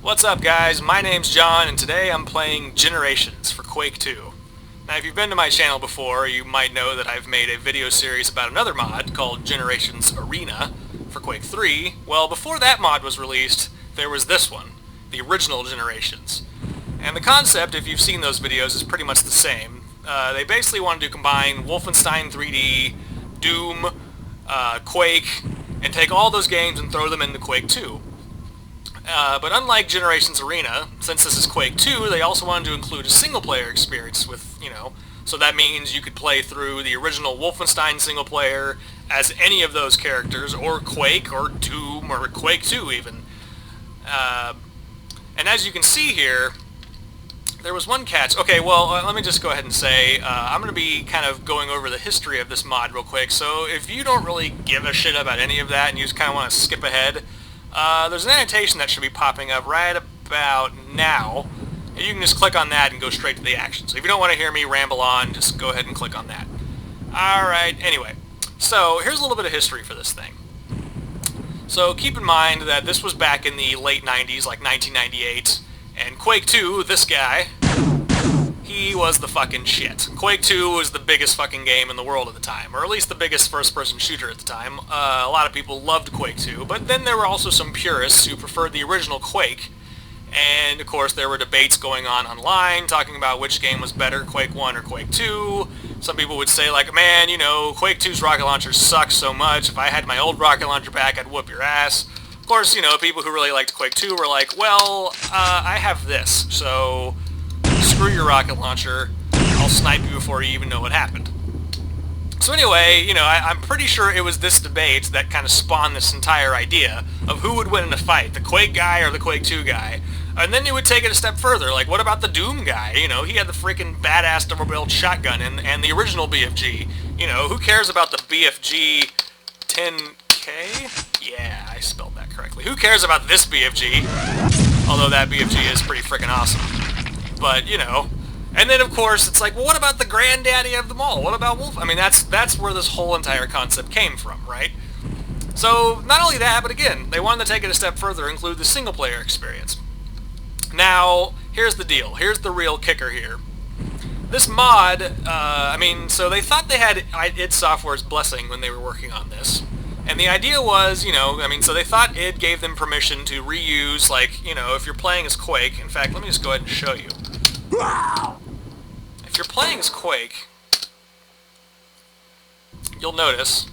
What's up guys, my name's John and today I'm playing Generations for Quake II. Now if you've been to my channel before, you might know that I've made a video series about another mod called Generations Arena for Quake III. Well, before that mod was released, there was this one, the original Generations. And the concept, if you've seen those videos, is pretty much the same. They basically wanted to combine Woflenstein 3D, Doom, Quake, and take all those games and throw them into Quake II. But unlike Generations Arena, since this is Quake II, they also wanted to include a single-player experience with, so that means you could play through the original Wolfenstein single-player as any of those characters, or Quake, or Doom, or Quake II even. And as you can see here, there was one catch. Okay, well, let me just go ahead and say, I'm going to be kind of going over the history of this mod real quick, so if you don't really give a shit about any of that and you just kind of want to skip ahead, there's an annotation that should be popping up right about now. And you can just click on that and go straight to the action. So if you don't want to hear me ramble on, just go ahead and click on that. Alright, anyway. So here's a little bit of history for this thing. So keep in mind that this was back in the late 90s, like 1998. And Quake II, this guy, he was the fucking shit. Quake II was the biggest fucking game in the world at the time, or at least the biggest first-person shooter at the time. A lot of people loved Quake II, but then there were also some purists who preferred the original Quake, and of course there were debates going on online talking about which game was better, Quake 1 or Quake 2. Some people would say like, man, Quake 2's rocket launcher sucks so much, if I had my old rocket launcher back I'd whoop your ass. Of course, people who really liked Quake 2 were like, well, I have this, so screw your rocket launcher, I'll snipe you before you even know what happened. So anyway, I'm pretty sure it was this debate that kind of spawned this entire idea of who would win in a fight, the Quake guy or the Quake II guy. And then you would take it a step further, like what about the Doom guy? He had the freaking badass double-barreled shotgun and the original BFG. Who cares about the BFG 10K? Yeah, I spelled that correctly. Who cares about this BFG? Although that BFG is pretty freaking awesome. But, and then of course it's like, well, what about the granddaddy of them all? What about Wolf? I mean, that's where this whole entire concept came from, right? So, not only that, but again, they wanted to take it a step further, include the single-player experience. Now, here's the deal. Here's the real kicker here. This mod, so they thought they had id Software's blessing when they were working on this. And the idea was, so they thought id gave them permission to reuse, like, if you're playing as Quake. In fact, let me just go ahead and show you. If you're playing as Quake, you'll notice.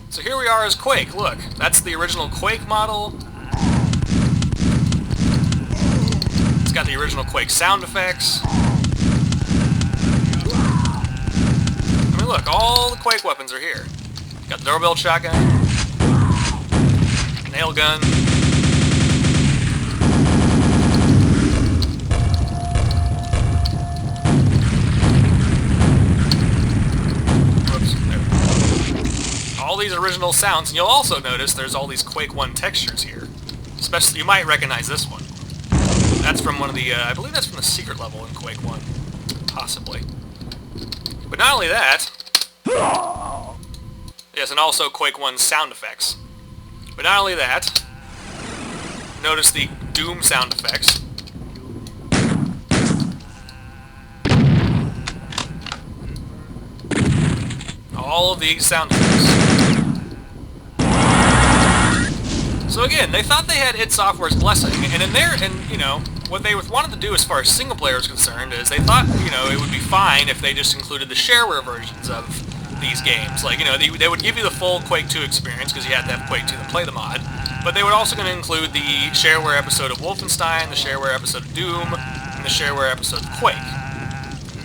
So here we are as Quake. Look, that's the original Quake model. It's got the original Quake sound effects. I mean, look, all the Quake weapons are here. Got the double-barreled shotgun, nail gun. Whoops, there we go. All these original sounds, and you'll also notice there's all these Quake 1 textures here. Especially, you might recognize this one. That's from one of the, I believe that's from the secret level in Quake 1. Possibly. But not only that, yes, and also Quake 1's sound effects. But not only that, notice the Doom sound effects. All of these sound effects. So again, they thought they had id Software's blessing, and what they wanted to do as far as single player is concerned is they thought, it would be fine if they just included the shareware versions of these games. Like, they would give you the full Quake 2 experience, because you had to have Quake 2 to play the mod, but they were also going to include the shareware episode of Wolfenstein, the shareware episode of Doom, and the shareware episode of Quake.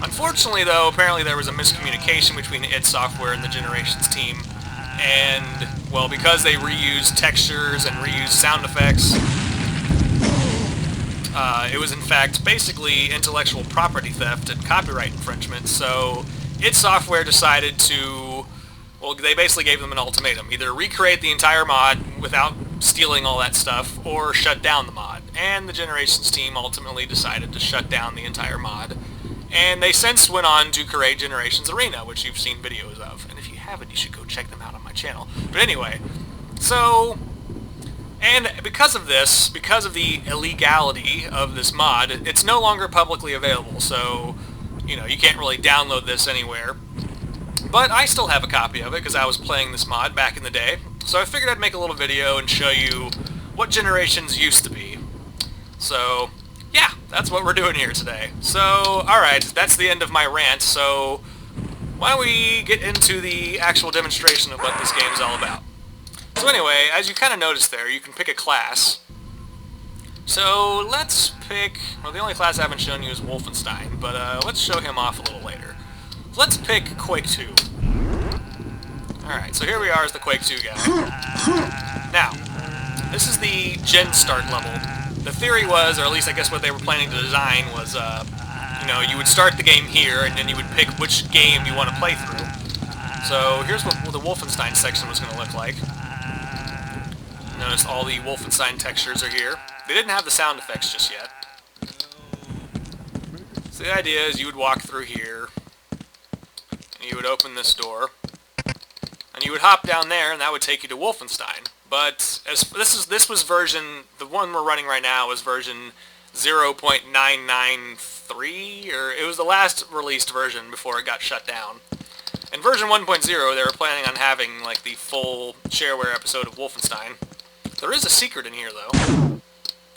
Unfortunately, though, apparently there was a miscommunication between id Software and the Generations team, and, well, because they reused textures and reused sound effects, it was in fact basically intellectual property theft and copyright infringement, so id Software decided to, well, they basically gave them an ultimatum. Either recreate the entire mod without stealing all that stuff, or shut down the mod. And the Generations team ultimately decided to shut down the entire mod. And they since went on to create Generations Arena, which you've seen videos of. And if you haven't, you should go check them out on my channel. But anyway, so And because of this, because of the illegality of this mod, it's no longer publicly available, so, you know, you can't really download this anywhere. But I still have a copy of it because I was playing this mod back in the day, so I figured I'd make a little video and show you what Generations used to be. So, yeah, that's what we're doing here today. So, alright, that's the end of my rant, so why don't we get into the actual demonstration of what this game is all about. So anyway, as you kind of noticed there, you can pick a class. So let's pick, well, the only class I haven't shown you is Woflenstein, but let's show him off a little later. So let's pick Quake II. Alright, so here we are as the Quake II guy. Now, this is the Gen Start level. The theory was, or at least I guess what they were planning to design was, you know, you would start the game here, and then you would pick which game you want to play through. So here's what the Woflenstein section was going to look like. Notice all the Woflenstein textures are here. They didn't have the sound effects just yet. So the idea is you would walk through here, and you would open this door, and you would hop down there, and that would take you to Woflenstein. But as this was version, the one we're running right now is version 0.993, or it was the last released version before it got shut down. In version 1.0, they were planning on having like the full shareware episode of Woflenstein. There is a secret in here, though,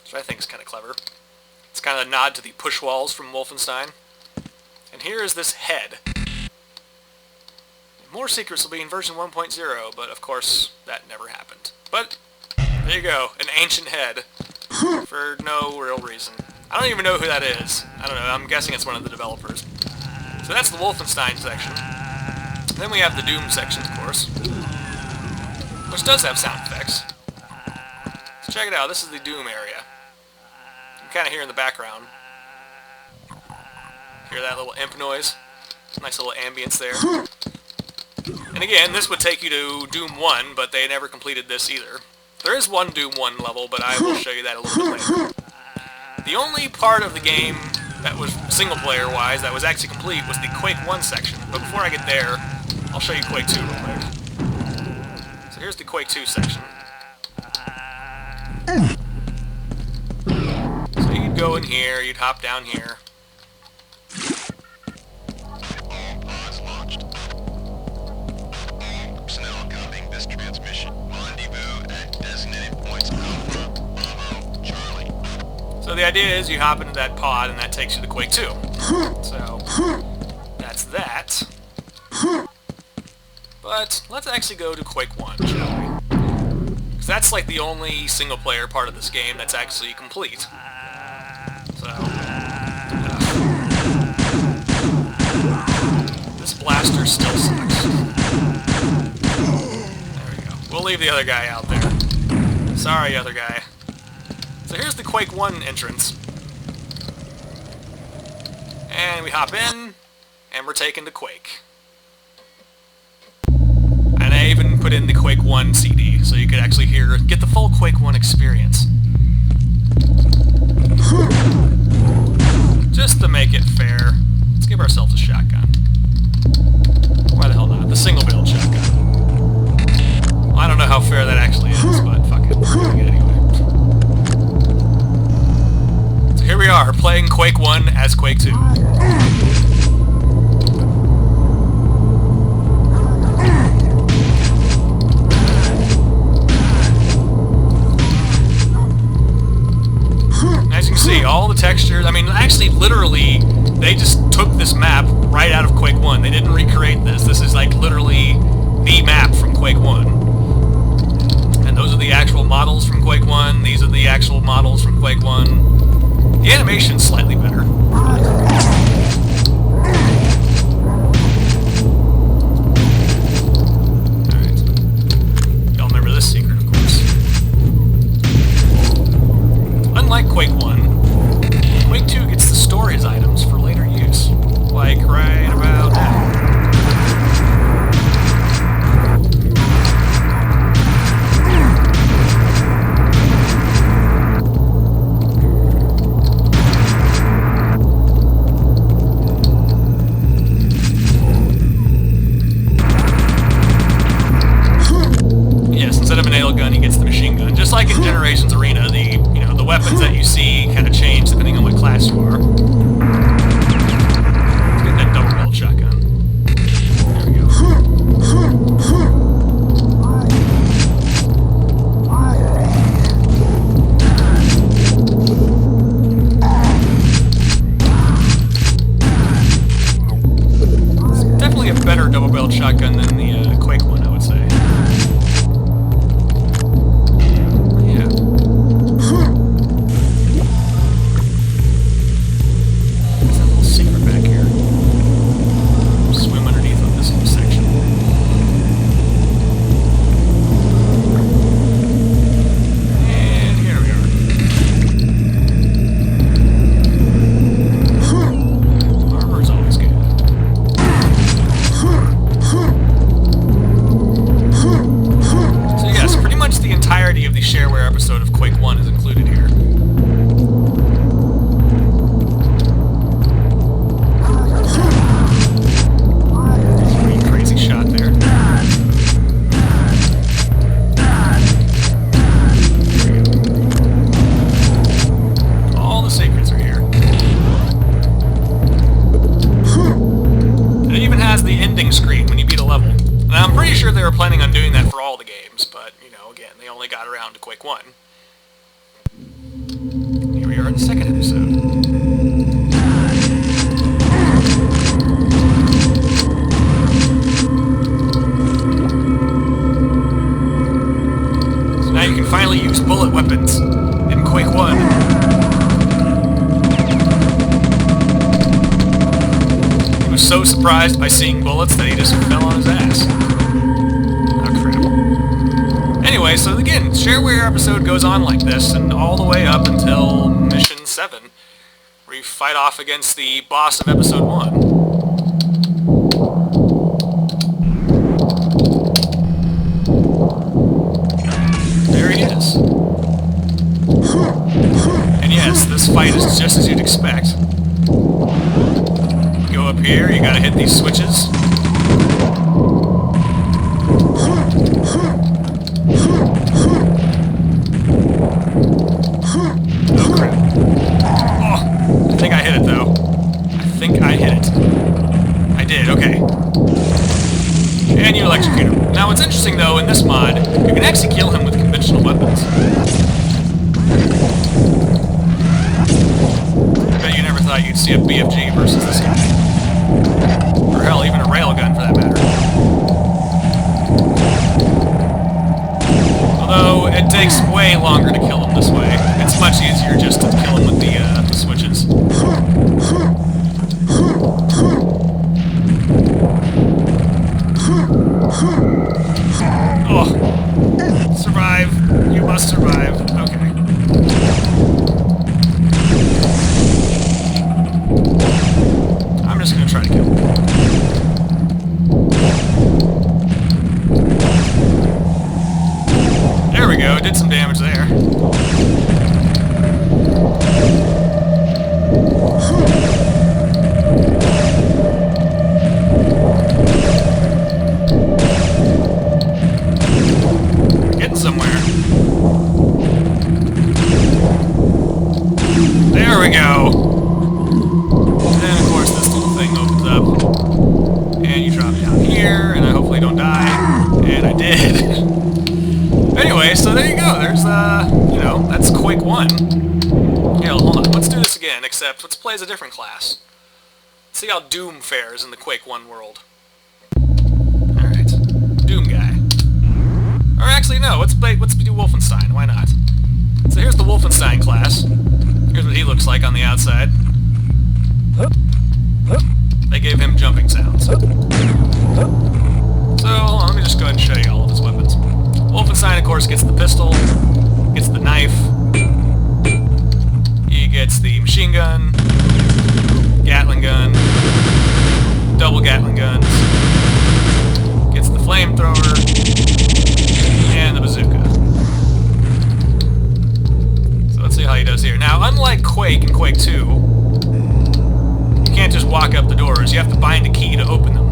which I think is kind of clever. It's kind of a nod to the push walls from Woflenstein. And here is this head. More secrets will be in version 1.0, but of course, that never happened. But, there you go, an ancient head, for no real reason. I don't even know who that is. I don't know, I'm guessing it's one of the developers. So that's the Woflenstein section. Then we have the Doom section, of course, which does have sound effects. So check it out, this is the Doom area. You can kind of hear in the background. Hear that little imp noise? Nice little ambience there. And again, this would take you to Doom 1, but they never completed this either. There is one Doom 1 level, but I will show you that a little bit later. The only part of the game that was single-player-wise that was actually complete was the Quake 1 section. But before I get there, I'll show you Quake 2 real quick. So here's the Quake 2 section. So you'd go in here, you'd hop down here. So the idea is you hop into that pod and that takes you to Quake 2. So, that's that. But, let's actually go to Quake 1, shall we? Because that's like the only single player part of this game that's actually complete. So, this blaster still sucks. There we go. We'll leave the other guy out there. Sorry, other guy. So here's the Quake 1 entrance. And we hop in, and we're taken to Quake. And I even put in the Quake 1 CD, so you could actually get the full Quake 1 experience. Just to make it fair, let's give ourselves a shotgun. Why the hell not? The single barrel shotgun. Well, I don't know how fair that actually is, but fuck it. We're doing it anyway. Here we are, playing Quake 1 as Quake 2. As you can see, all the textures, I mean, actually, literally, they just took this map right out of Quake 1. They didn't recreate this. This is, like, literally the map from Quake 1. And those are the actual models from Quake 1. These are the actual models from Quake 1. The animation's slightly better. Alright. Y'all remember this secret, of course. Unlike Quake 1, Quake 2 gets the stories items for later use. Like right about now. Generations Arena, the weapons that you see kind of change depending on what class you are. Let's get that double-barreled shotgun. There we go. It's definitely a better double-barreled shotgun than the Quake one, I would say. Shareware episode of Quake 1 is included here. Pretty crazy shot there. All the secrets are here. It even has the ending screen when you beat a level. And I'm pretty sure they were planning on doing that for all the games, but, again, they only got around to Quake 1. Here we are in the second episode. So now you can finally use bullet weapons in Quake 1. He was so surprised by seeing bullets that he just fell on his ass. Anyway, so again, Shareware episode goes on like this, and all the way up until Mission 7, where you fight off against the boss of Episode 1. There he is. And yes, this fight is just as you'd expect. You go up here, you gotta hit these switches. Oh crap. Oh, I think I hit it though. I think I hit it. I did, okay. And you electrocute him. Now what's interesting though, in this mod, you can actually kill him with conventional weapons. I bet you never thought you'd see a BFG versus this guy. Or hell, even a railgun for that matter. Although, it takes way longer to kill him this way. It's much easier just to kill him with the switches. Oh. Survive. You must survive. Okay. I'm just gonna try to kill him. There we go, did some damage there. Getting somewhere. There we go. And then of course this little thing opens up. And you drop down here, and I hopefully don't die. And I did. Anyway, so there you go. There's, that's Quake 1. Yeah, hold on. Let's do this again, except let's play as a different class. Let's see how Doom fares in the Quake 1 world. Alright. Doom Guy. Or actually, no. Let's do Woflenstein. Why not? So here's the Woflenstein class. Here's what he looks like on the outside. They gave him jumping sounds. So, hold on, let me just go ahead and show you all of his weapons. Woflenstein, of course, gets the pistol, gets the knife, he gets the machine gun, Gatling gun, double Gatling guns, gets the flamethrower, and the bazooka. So let's see how he does here. Now, unlike Quake and Quake II, you can't just walk up the doors, you have to bind a key to open them.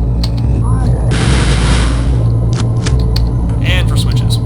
And for switches.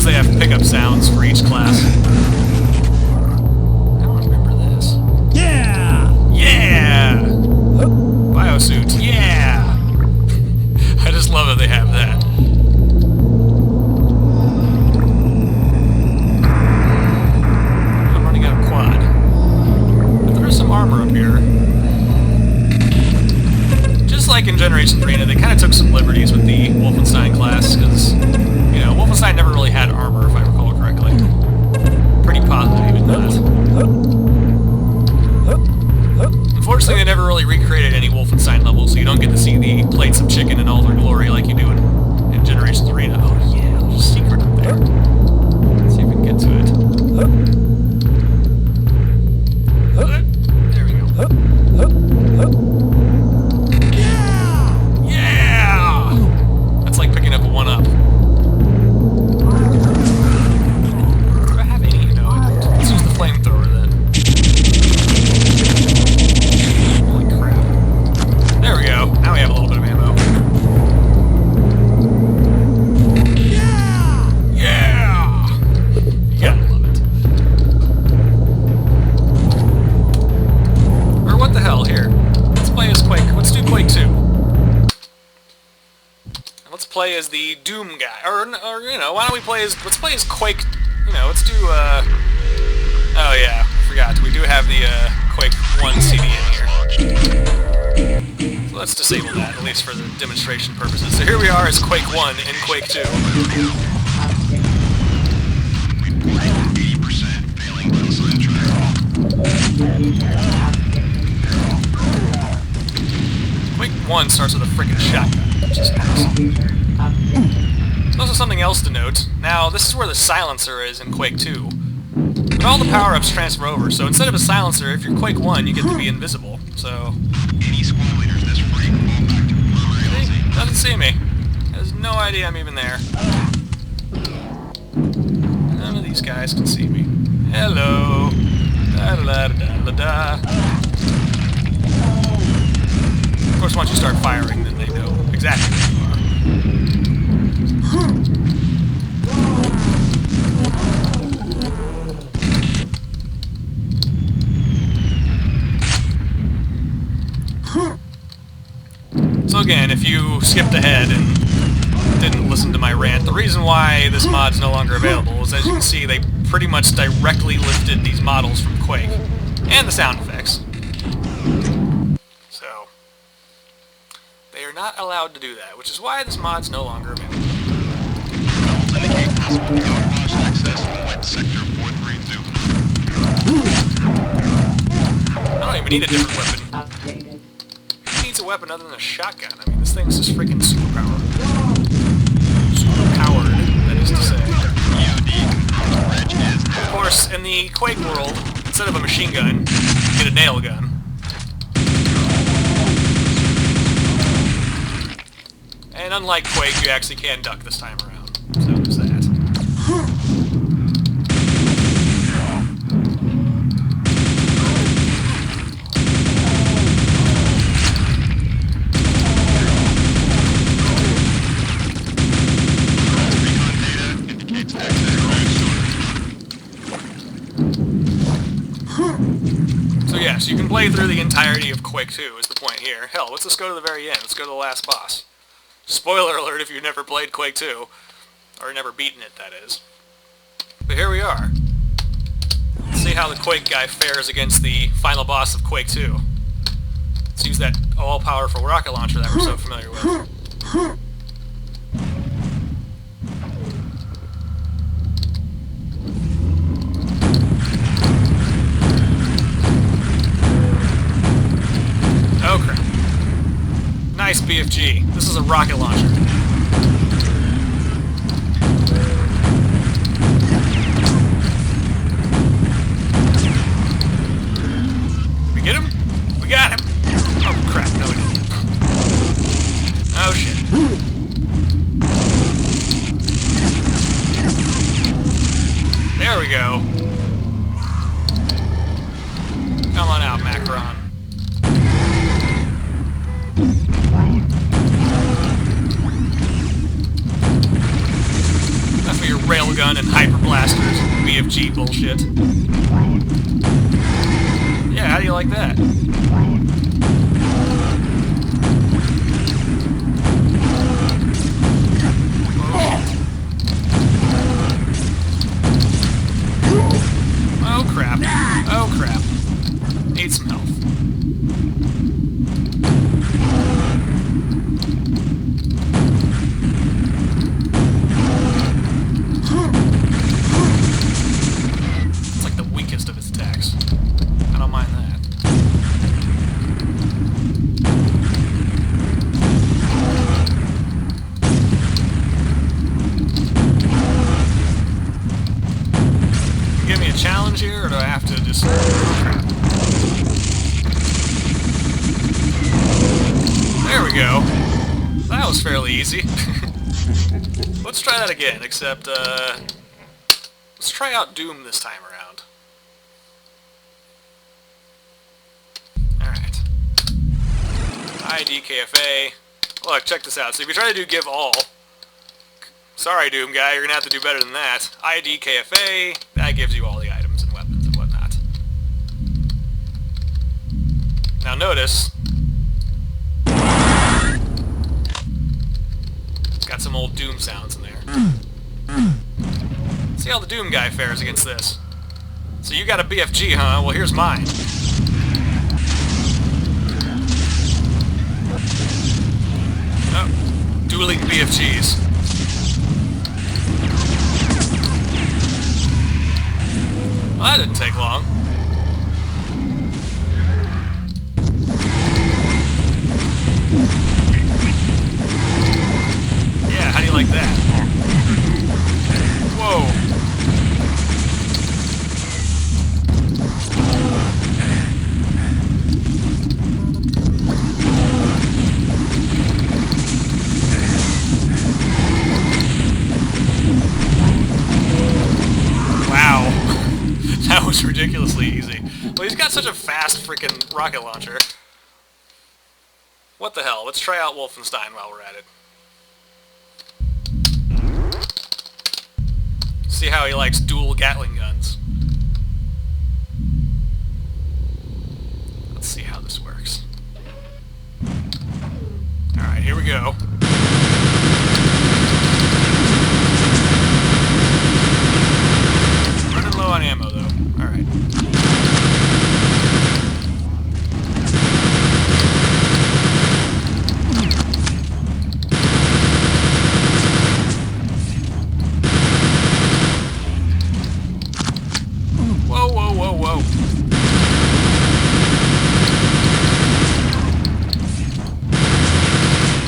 suppose they have pickup sounds for each class. I don't remember this. Yeah! Yeah! Biosuits, yeah! I just love that they have that. I'm running out of quad. But there is some armor up here. Just like in Generation 3, they kind of took some liberties with the Woflenstein class, because, you know, Woflenstein never really had armor, if I recall correctly. Pretty positive it does. Unfortunately, they never really recreated any Woflenstein levels, so you don't get to see the plates of chicken in all their glory like you do in Generation 3. Oh yeah, there's a secret up there. Let's see if we can get to it. There we go. Yeah! That's like picking up a 1-up. Do I have any? No, I don't. Let's use the flamethrower then. Holy crap. There we go. Now we have a little bit of ammo. Yeah! You gotta love it. Or what the hell, here. Let's play as Quake. Let's do Quake 2. Let's play as the Doom guy. Or you know, why don't we play as... Let's play as Quake... You know, let's do, Oh yeah, I forgot. We do have the, Quake 1 CD in here. So let's disable that, at least for the demonstration purposes. So here we are as Quake 1 and Quake 2. Quake 1 starts with a freaking shotgun, which is awesome. There's also something else to note. Now, this is where the silencer is in Quake 2. But all the power-ups transfer over, so instead of a silencer, if you're Quake 1, you get to be invisible, so... See? Doesn't see me. Has no idea I'm even there. None of these guys can see me. Hello. Da-da-da-da-da-da. Of course, once you start firing, then they know exactly where you are. So again, if you skipped ahead and didn't listen to my rant, the reason why this mod's no longer available is, as you can see, they pretty much directly lifted these models from Quake, and the sound effects. So, they are not allowed to do that, which is why this mod's no longer available. I don't even need a different weapon. Who needs a weapon other than a shotgun? I mean, this thing's just freaking superpowered. Superpowered, that is to say. Of course, in the Quake world, instead of a machine gun, you get a nail gun. And unlike Quake, you actually can duck this time around. So there's that. So yes, you can play through the entirety of Quake 2 is the point here. Hell, let's just go to the very end. Let's go to the last boss. Spoiler alert if you've never played Quake 2. Or never beaten it, that is. But here we are. Let's see how the Quake Guy fares against the final boss of Quake 2. Let's use that all-powerful rocket launcher that we're so familiar with. Oh crap. Nice BFG. This is a rocket launcher. Did we get him? We got him! Oh crap, no we didn't. Oh shit. There we go. Come on out, Macron. That's for your railgun. gun and hyper blasters, BFG bullshit. Yeah, how do you like that? Oh crap. Oh crap. Need some health. It's like the weakest of its attacks. I don't mind that. Give me a challenge here, or do I have to just... There we go. That was fairly easy. Let's try that again, except, let's try out Doom this time around. Alright. IDKFA. Look, check this out. So if you try to do give all... Sorry, Doom Guy, you're gonna have to do better than that. IDKFA, that gives you all the items and weapons and whatnot. Now notice... It's got some old Doom sounds in there. See how the Doom Guy fares against this. So you got a BFG, huh? Well, here's mine. Oh, dueling BFGs. Well, that didn't take long. Yeah, how do you like that? Whoa. Wow. That was ridiculously easy. Well, he's got such a fast freaking rocket launcher. What the hell? Let's try out Woflenstein while we're at it. See how he likes dual Gatling guns. Let's see how this works. Alright, here we go. Running low on ammo, though. Alright. Whoa, whoa, whoa, whoa.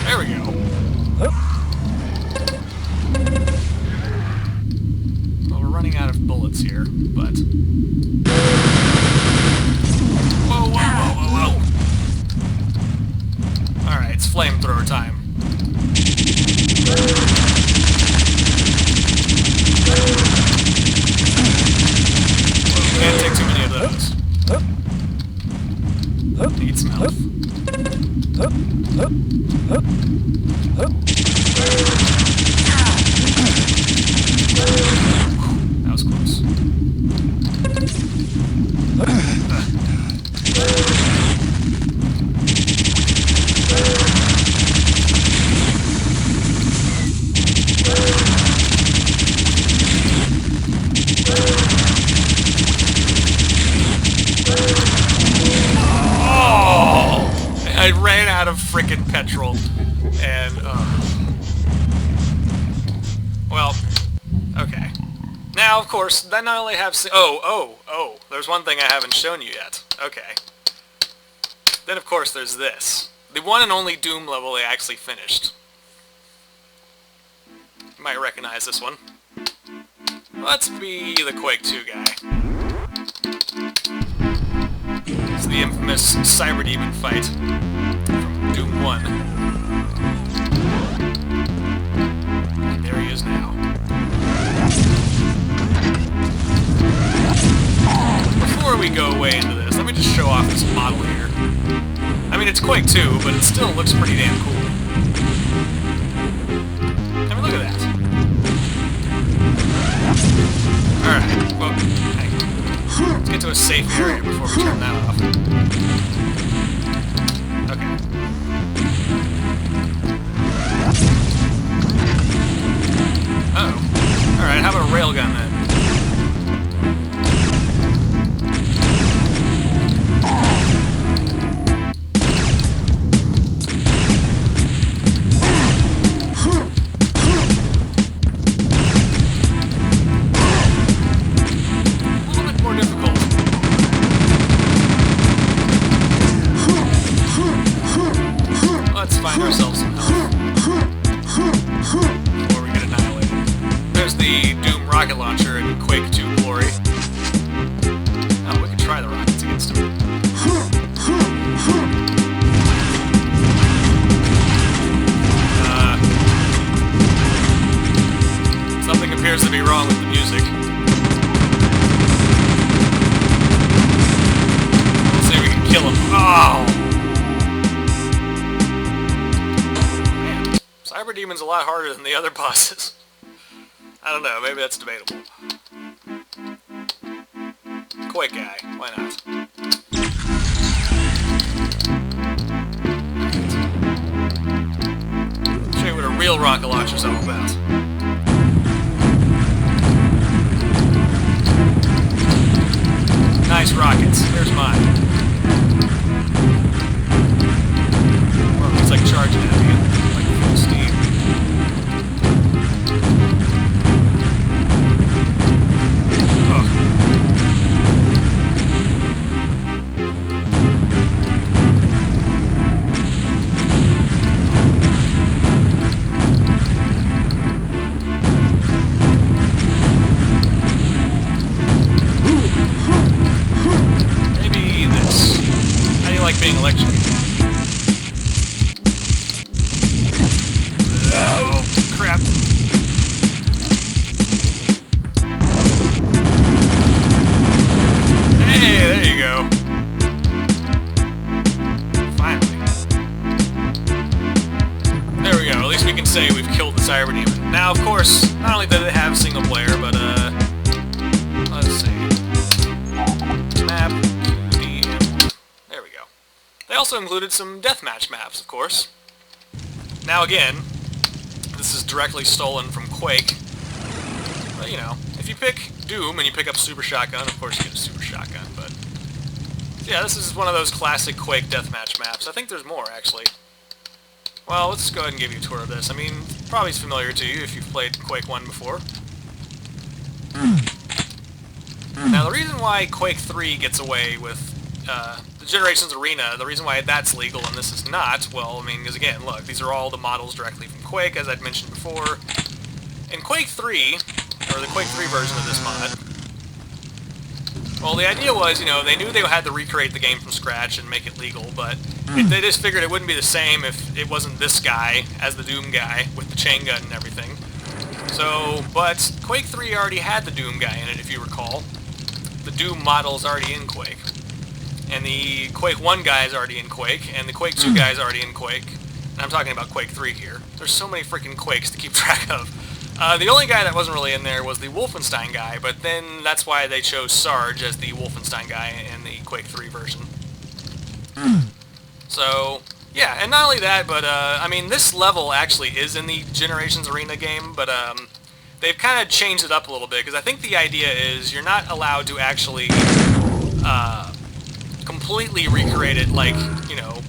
There we go. Well, we're running out of bullets here, but... Whoa, whoa, whoa, whoa, whoa! Alright, it's flamethrower time. Can't take too many of those. Need some health. That was close. I ran out of frickin' petrol, and, well, okay. Now, of course, then I only have... Oh, there's one thing I haven't shown you yet. Okay. Then, of course, there's this. The one and only Doom level I actually finished. You might recognize this one. Let's be the Quake II Guy. It's the infamous Cyber Demon fight from Doom 1. And there he is now. Before we go way into this, let me just show off this model here. I mean, it's Quake 2, but it still looks pretty damn cool. I mean, look at that. safe area before we turn that off. Okay. Oh. Alright, how about a railgun then? Rocket launcher in Quake II glory. Oh, we could try the rockets against him. Something appears to be wrong with the music. Let's see if we can kill him. Oh! Man, Cyber Demon's a lot harder than the other bosses. I don't know, maybe that's debatable. Quake Guy, why not? Show you what a real rocket launcher's all about. Nice rockets, there's mine. Well, it's like charging at me, like full steam. Being electrocuted. Oh, crap. Hey, there you go. Finally. There we go. At least we can say we've killed the Cyber Demon. Now, of course, not only did it have single player, but, let's see. Map. They also included some deathmatch maps, of course. Now again, this is directly stolen from Quake. But, you know, if you pick Doom and you pick up Super Shotgun, of course you get a Super Shotgun, but... yeah, this is one of those classic Quake deathmatch maps. I think there's more, actually. Well, let's go ahead and give you a tour of this. I mean, probably it's familiar to you if you've played Quake 1 before. Now, the reason why Quake 3 gets away with the Generations Arena, the reason why that's legal and this is not, well, I mean, because again, look, these are all the models directly from Quake, as I'd mentioned before. In Quake 3, or the Quake 3 version of this mod, well, the idea was, you know, they knew they had to recreate the game from scratch and make it legal, but they just figured it wouldn't be the same if it wasn't this guy as the Doom guy with the chain gun and everything. So, but Quake 3 already had the Doom guy in it, if you recall. The Doom model is already in Quake. And the Quake 1 guy is already in Quake, and the Quake 2 guy is already in Quake. And I'm talking about Quake 3 here. There's so many freaking Quakes to keep track of. The only guy that wasn't really in there was the Woflenstein guy, but then that's why they chose Sarge as the Woflenstein guy in the Quake 3 version. So, yeah, and not only that, but, I mean, this level actually is in the Generations Arena game, but, they've kind of changed it up a little bit, because I think the idea is you're not allowed to actually, completely recreate it like, you know,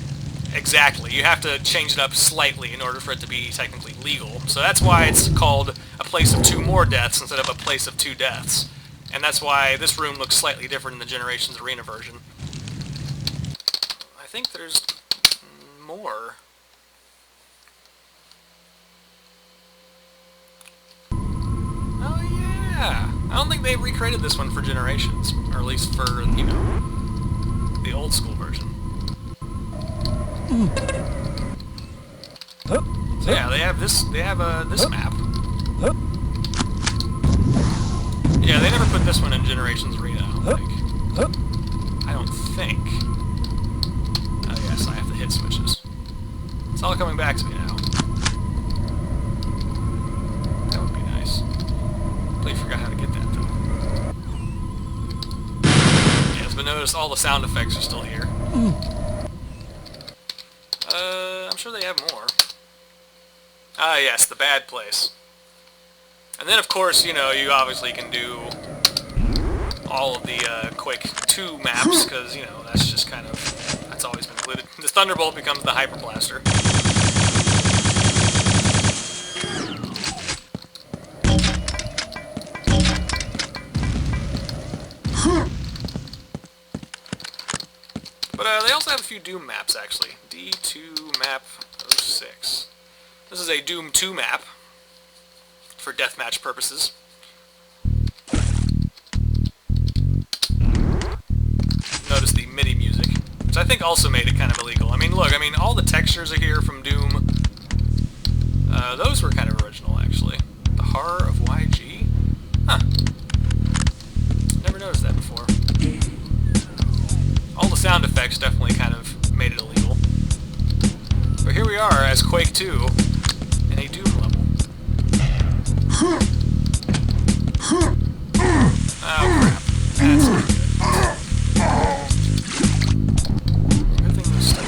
exactly. You have to change it up slightly in order for it to be technically legal. So that's why it's called a place of 2 more deaths instead of a place of 2 deaths. And that's why this room looks slightly different in the Generations Arena version. I think there's more. Oh yeah! I don't think they recreated this one for Generations, or at least for, you know, the old school version. So yeah, they have this map. Yeah, they never put this one in Generations Arena, I don't think. Oh yes, I have to hit switches. It's all coming back to me now. That would be nice. I completely forgot how to get that though. Yes, but no Notice all the sound effects are still here. I'm sure they have more. Ah, yes, the bad place. And then, of course, you know, you obviously can do all of the Quake II maps, because, you know, that's just kind of, that's always been included. The Thunderbolt becomes the Hyper Blaster. But they also have a few Doom maps, actually. D2 map 06. This is a Doom 2 map for deathmatch purposes. Notice the MIDI music, which I think also made it kind of illegal. I mean, look, I mean, all the textures are here from Doom. Those were kind of original, actually. The Horror of YG? Huh. Never noticed that before. All the sound effects definitely kind of made it illegal. But here we are as Quake 2 in a Doom level. Oh crap. That's not good. Good thing those stuff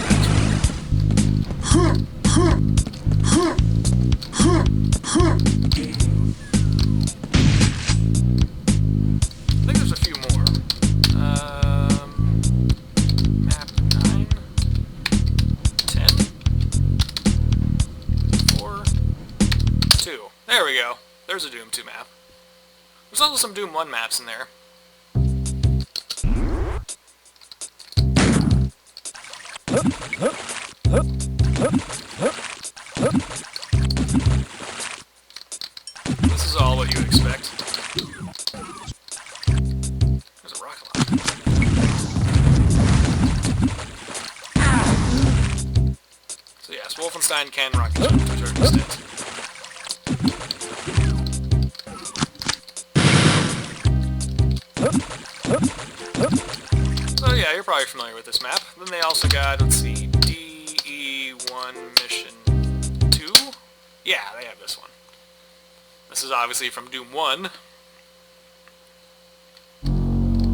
I think there's a few more. Map 9, 10, 4, 2. There we go. There's a Doom 2 map. There's also some Doom 1 maps in there. This is all what you would expect. There's a rocket launcher. So yes, Woflenstein can rocket jump to a certain extent. So yeah, you're probably familiar with this map. Then they also got, let's see, DE1 Mission 2? Yeah, they have this one. This is obviously from Doom 1.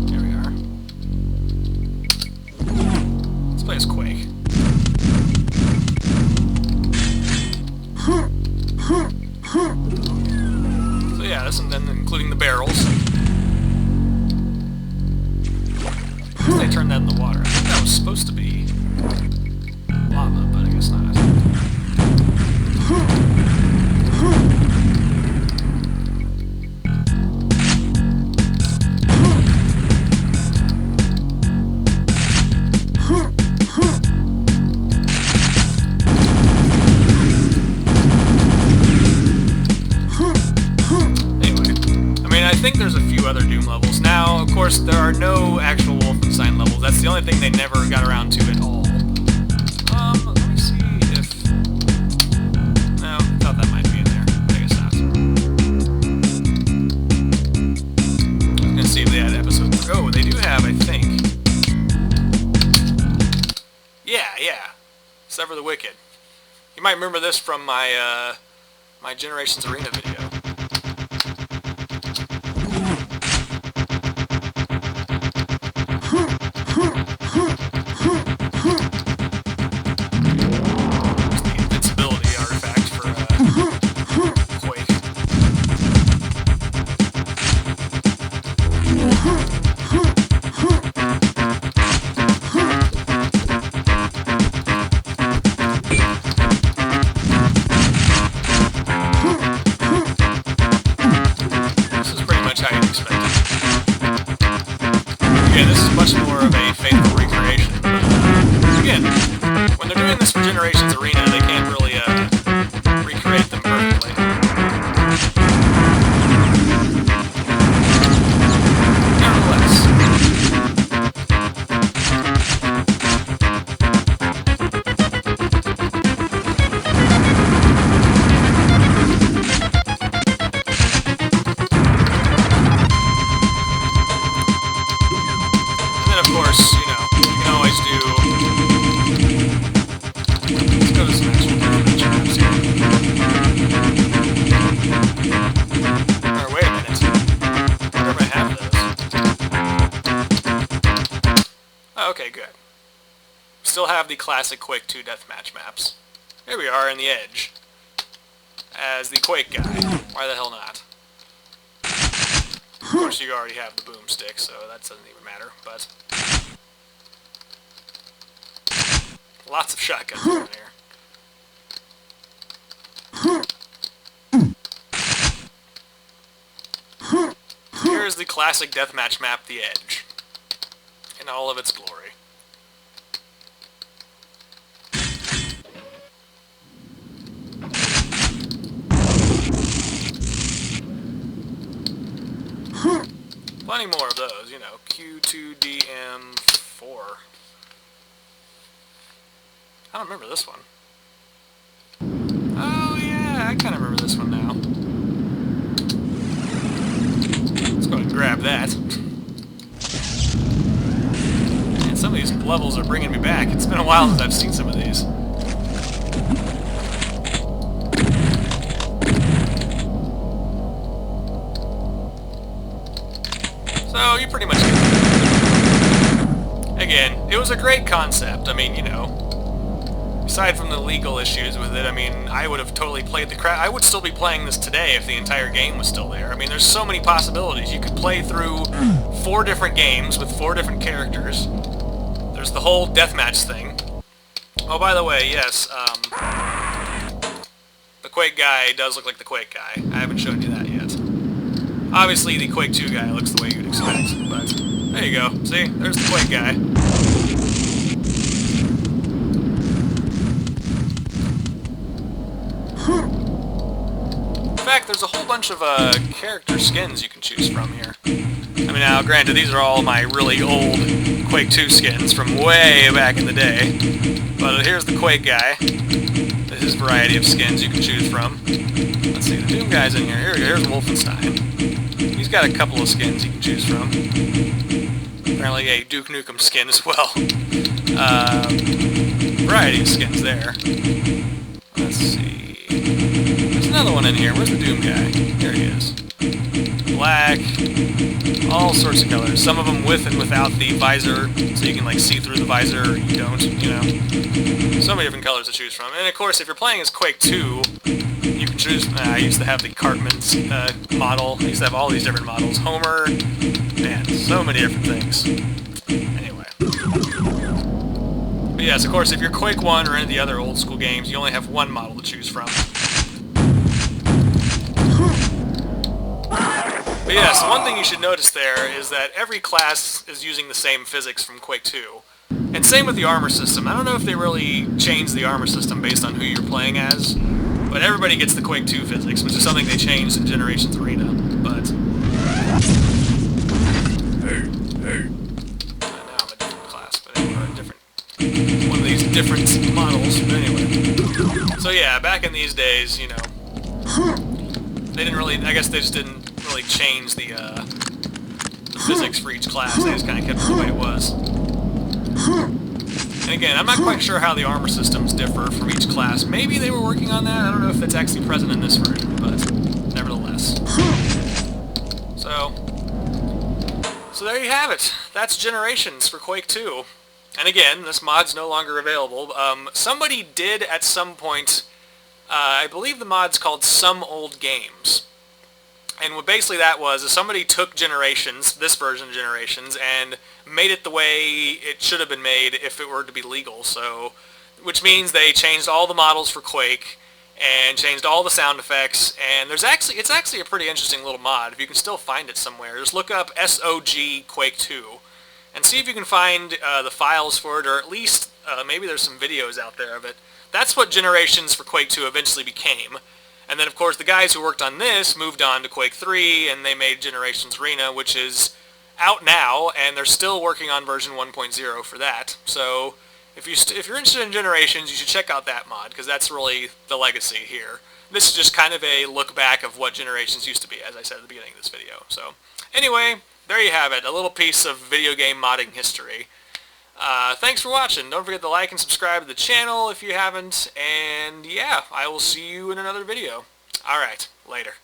Here we are. Let's play as Quake. So yeah, this and then including the barrels. I guess they turned that in the water. I think that was supposed to be lava, but I guess not. I think there's a few other Doom levels. Now, of course, there are no actual Woflenstein levels. That's the only thing they never got around to at all. Let me see if... No, I thought that might be in there. I guess not. I was gonna see if they had episodes. Oh, they do have, I think. Yeah. Sever the Wicked. You might remember this from my, my Generations Arena video. Much more of a faithful recreation. Again, when they're doing this for Generations Arena, they can't really recreate them perfectly. Nevertheless. And then, of course, have the classic Quake II Deathmatch maps. Here we are in the Edge, as the Quake Guy. Why the hell not? Of course, you already have the boomstick, so that doesn't even matter, but... lots of shotguns down here. Here's the classic deathmatch map, The Edge, in all of its glory. Plenty more of those, you know, Q2DM4. I don't remember this one. Oh yeah, I kind of remember this one now. Let's go ahead and grab that. And some of these levels are bringing me back. It's been a while since I've seen some of these. So, you pretty much get it. Again, it was a great concept. I mean, you know, aside from the legal issues with it, I mean, I would have totally played the crap. I would still be playing this today if the entire game was still there. I mean, there's so many possibilities. You could play through 4 different games with 4 different characters. There's the whole deathmatch thing. Oh, by the way, yes, the Quake Guy does look like the Quake Guy. I haven't shown you that yet. Obviously, the Quake II Guy looks the way you'd expect, but there you go. See? There's the Quake Guy. In fact, there's a whole bunch of character skins you can choose from here. I mean, now, granted, these are all my really old Quake II skins from way back in the day, but here's the Quake Guy. His variety of skins you can choose from. Let's see, the Doom Guy's in here. Here's Woflenstein. He's got a couple of skins you can choose from. Apparently a Duke Nukem skin as well. Variety of skins there. Let's see. There's another one in here. Where's the Doom Guy? There he is. Black. All sorts of colors. Some of them with and without the visor, so you can like see through the visor, or you don't, you know. So many different colors to choose from. And of course, if you're playing as Quake 2, you can choose... I used to have the Cartman's model. I used to have all these different models. Homer, man, so many different things. Anyway. But yes, of course, if you're Quake 1 or any of the other old school games, you only have one model to choose from. But yes, one thing you should notice there is that every class is using the same physics from Quake 2. And same with the armor system. I don't know if they really changed the armor system based on who you're playing as, but everybody gets the Quake 2 physics, which is something they changed in Generations Arena. But now I'm a different class, but anyway, one of these different models. But anyway, so yeah, back in these days, you know, they didn't really. I guess they just didn't really change the physics for each class. They just kind of kept it the way it was. And again, I'm not quite sure how the armor systems differ from each class. Maybe they were working on that. I don't know if that's actually present in this version, but nevertheless. So there you have it. That's Generations for Quake 2. And again, this mod's no longer available. Somebody did at some point, I believe the mod's called Some Old Games. And what basically that was is somebody took Generations, this version of Generations, and made it the way it should have been made if it were to be legal. So, which means they changed all the models for Quake and changed all the sound effects. And it's actually a pretty interesting little mod. If you can still find it somewhere, just look up SOG Quake 2 and see if you can find the files for it, or at least maybe there's some videos out there of it. That's what Generations for Quake 2 eventually became. And then, of course, the guys who worked on this moved on to Quake 3, and they made Generations Arena, which is out now, and they're still working on version 1.0 for that. So, if you're interested in Generations, you should check out that mod, because that's really the legacy here. This is just kind of a look back of what Generations used to be, as I said at the beginning of this video. So, anyway, there you have it, a little piece of video game modding history. Thanks for watching. Don't forget to like and subscribe to the channel if you haven't. And yeah, I will see you in another video. Alright, later.